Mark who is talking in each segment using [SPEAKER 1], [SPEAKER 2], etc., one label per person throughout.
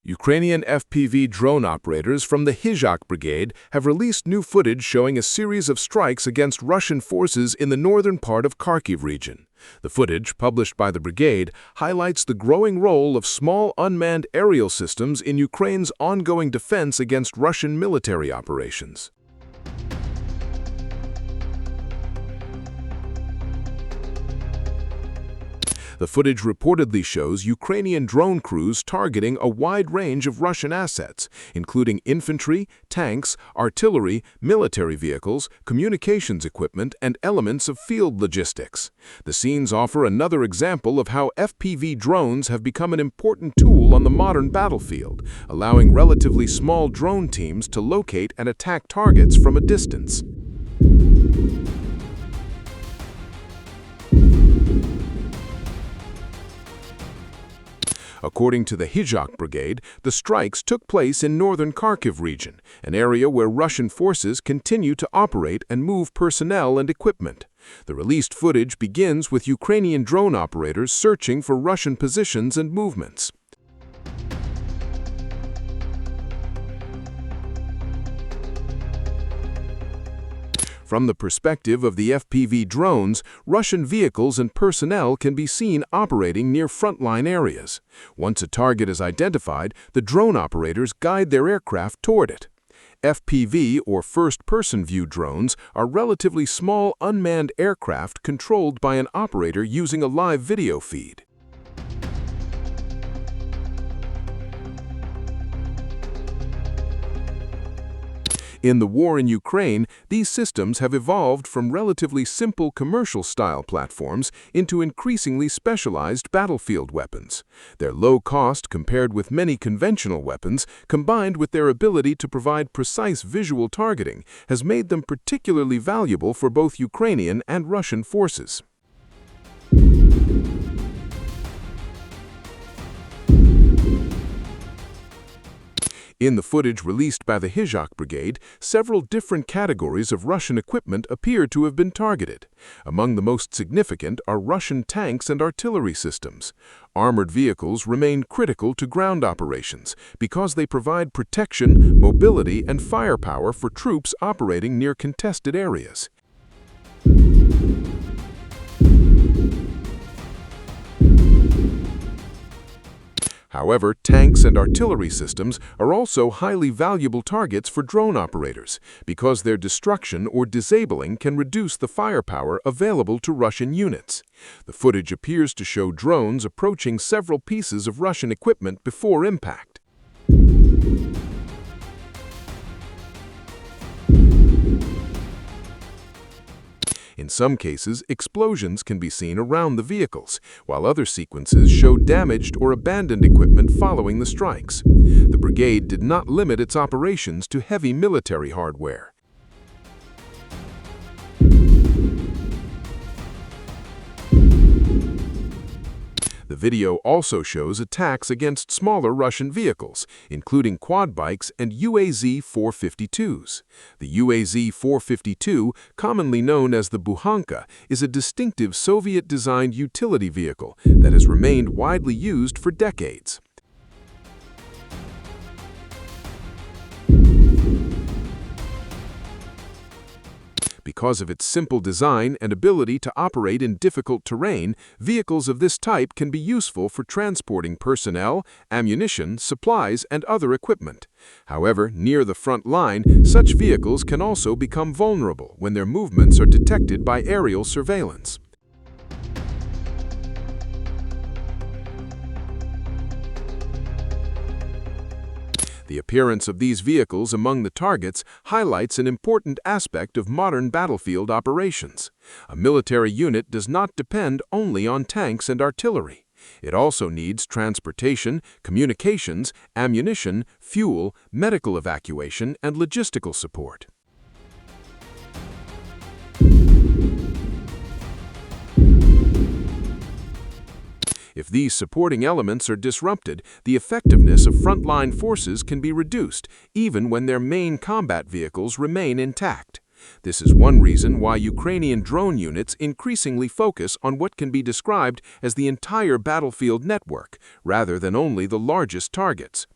[SPEAKER 1] Ukrainian FPV drone operators from the Khyzhak Brigade have released new footage showing a series of strikes against Russian forces in the northern part of Kharkiv region. The footage, published by the brigade, highlights the growing role of small unmanned aerial systems in Ukraine's ongoing defense against Russian military operations. The footage reportedly shows Ukrainian drone crews targeting a wide range of Russian assets, including infantry, tanks, artillery, military vehicles, communications equipment, and elements of field logistics. The scenes offer another example of how FPV drones have become an important tool on the modern battlefield, allowing relatively small drone teams to locate and attack targets from a distance. According to the Khyzhak Brigade, the strikes took place in northern Kharkiv region, an area where Russian forces continue to operate and move personnel and equipment. The released footage begins with Ukrainian drone operators searching for Russian positions and movements. From the perspective of the FPV drones, Russian vehicles and personnel can be seen operating near frontline areas. Once a target is identified, the drone operators guide their aircraft toward it. FPV, or first-person view drones, are relatively small unmanned aircraft controlled by an operator using a live video feed. In the war in Ukraine, these systems have evolved from relatively simple commercial-style platforms into increasingly specialized battlefield weapons. Their low cost compared with many conventional weapons, combined with their ability to provide precise visual targeting, has made them particularly valuable for both Ukrainian and Russian forces. In the footage released by the Khyzhak Brigade, several different categories of Russian equipment appear to have been targeted. Among the most significant are Russian tanks and artillery systems. Armored vehicles remain critical to ground operations because they provide protection, mobility, and firepower for troops operating near contested areas. However, tanks and artillery systems are also highly valuable targets for drone operators because their destruction or disabling can reduce the firepower available to Russian units. The footage appears to show drones approaching several pieces of Russian equipment before impact. In some cases, explosions can be seen around the vehicles, while other sequences show damaged or abandoned equipment following the strikes. The brigade did not limit its operations to heavy military hardware. The video also shows attacks against smaller Russian vehicles, including quad bikes and UAZ-452s. The UAZ-452, commonly known as the Bukhanka, is a distinctive Soviet-designed utility vehicle that has remained widely used for decades. Because of its simple design and ability to operate in difficult terrain, vehicles of this type can be useful for transporting personnel, ammunition, supplies, and other equipment. However, near the front line, such vehicles can also become vulnerable when their movements are detected by aerial surveillance. The appearance of these vehicles among the targets highlights an important aspect of modern battlefield operations. A military unit does not depend only on tanks and artillery. It also needs transportation, communications, ammunition, fuel, medical evacuation, and logistical support. If these supporting elements are disrupted, the effectiveness of frontline forces can be reduced, even when their main combat vehicles remain intact. This is one reason why Ukrainian drone units increasingly focus on what can be described as the entire battlefield network, rather than only the largest targets.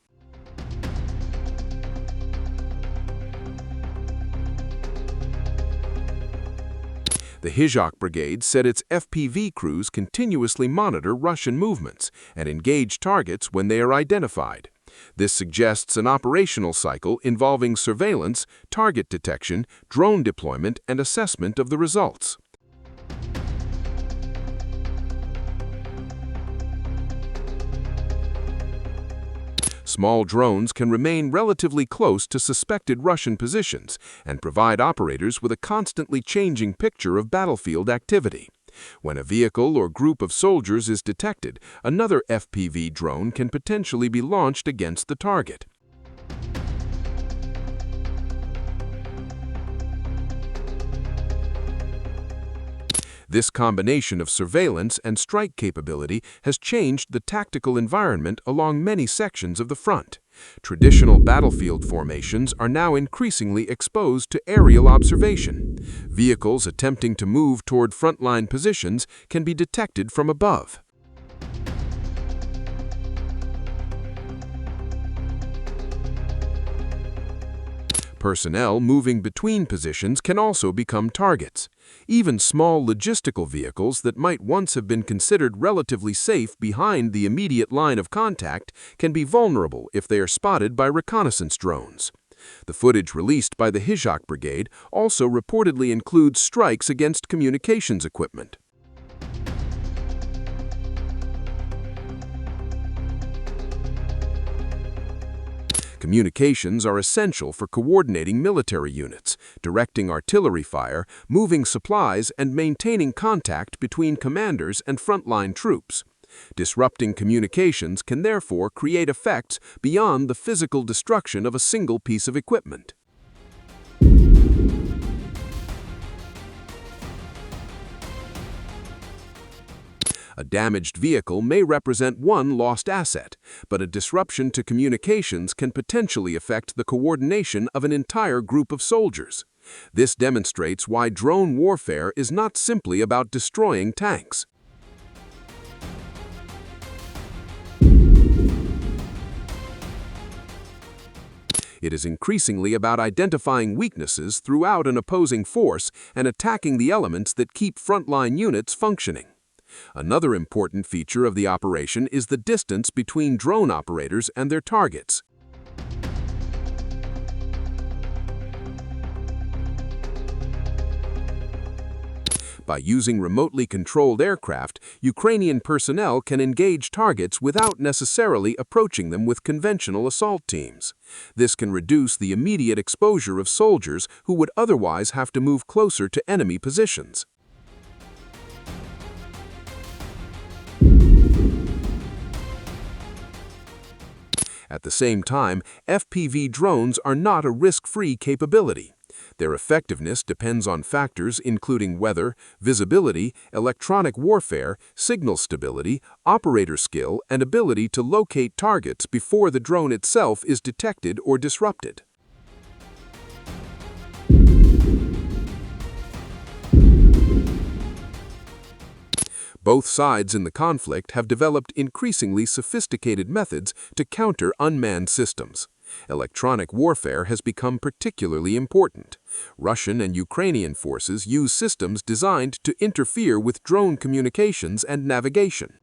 [SPEAKER 1] The Khyzhak Brigade said its FPV crews continuously monitor Russian movements and engage targets when they are identified. This suggests an operational cycle involving surveillance, target detection, drone deployment, and assessment of the results. Small drones can remain relatively close to suspected Russian positions and provide operators with a constantly changing picture of battlefield activity. When a vehicle or group of soldiers is detected, another FPV drone can potentially be launched against the target. This combination of surveillance and strike capability has changed the tactical environment along many sections of the front. Traditional battlefield formations are now increasingly exposed to aerial observation. Vehicles attempting to move toward frontline positions can be detected from above. Personnel moving between positions can also become targets. Even small logistical vehicles that might once have been considered relatively safe behind the immediate line of contact can be vulnerable if they are spotted by reconnaissance drones. The footage released by the Khyzhak Brigade also reportedly includes strikes against communications equipment. Communications are essential for coordinating military units, directing artillery fire, moving supplies, and maintaining contact between commanders and frontline troops. Disrupting communications can therefore create effects beyond the physical destruction of a single piece of equipment. A damaged vehicle may represent one lost asset, but a disruption to communications can potentially affect the coordination of an entire group of soldiers. This demonstrates why drone warfare is not simply about destroying tanks. It is increasingly about identifying weaknesses throughout an opposing force and attacking the elements that keep frontline units functioning. Another important feature of the operation is the distance between drone operators and their targets. By using remotely controlled aircraft, Ukrainian personnel can engage targets without necessarily approaching them with conventional assault teams. This can reduce the immediate exposure of soldiers who would otherwise have to move closer to enemy positions. At the same time, FPV drones are not a risk-free capability. Their effectiveness depends on factors including weather, visibility, electronic warfare, signal stability, operator skill, and ability to locate targets before the drone itself is detected or disrupted. Both sides in the conflict have developed increasingly sophisticated methods to counter unmanned systems. Electronic warfare has become particularly important. Russian and Ukrainian forces use systems designed to interfere with drone communications and navigation.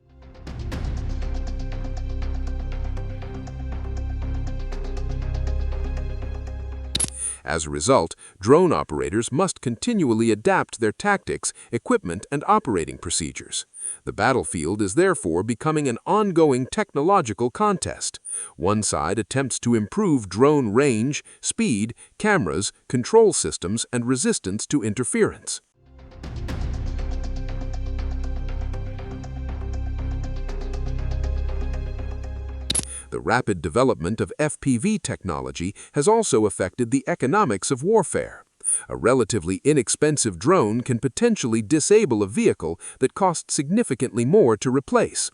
[SPEAKER 1] As a result, drone operators must continually adapt their tactics, equipment, and operating procedures. The battlefield is therefore becoming an ongoing technological contest. One side attempts to improve drone range, speed, cameras, control systems, and resistance to interference. The rapid development of FPV technology has also affected the economics of warfare. A relatively inexpensive drone can potentially disable a vehicle that costs significantly more to replace.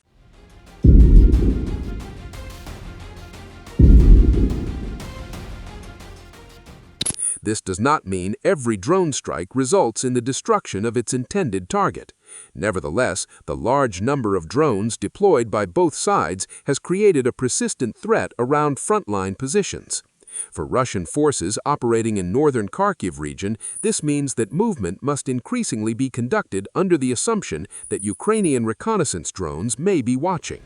[SPEAKER 1] This does not mean every drone strike results in the destruction of its intended target. Nevertheless, the large number of drones deployed by both sides has created a persistent threat around frontline positions. For Russian forces operating in northern Kharkiv region, this means that movement must increasingly be conducted under the assumption that Ukrainian reconnaissance drones may be watching.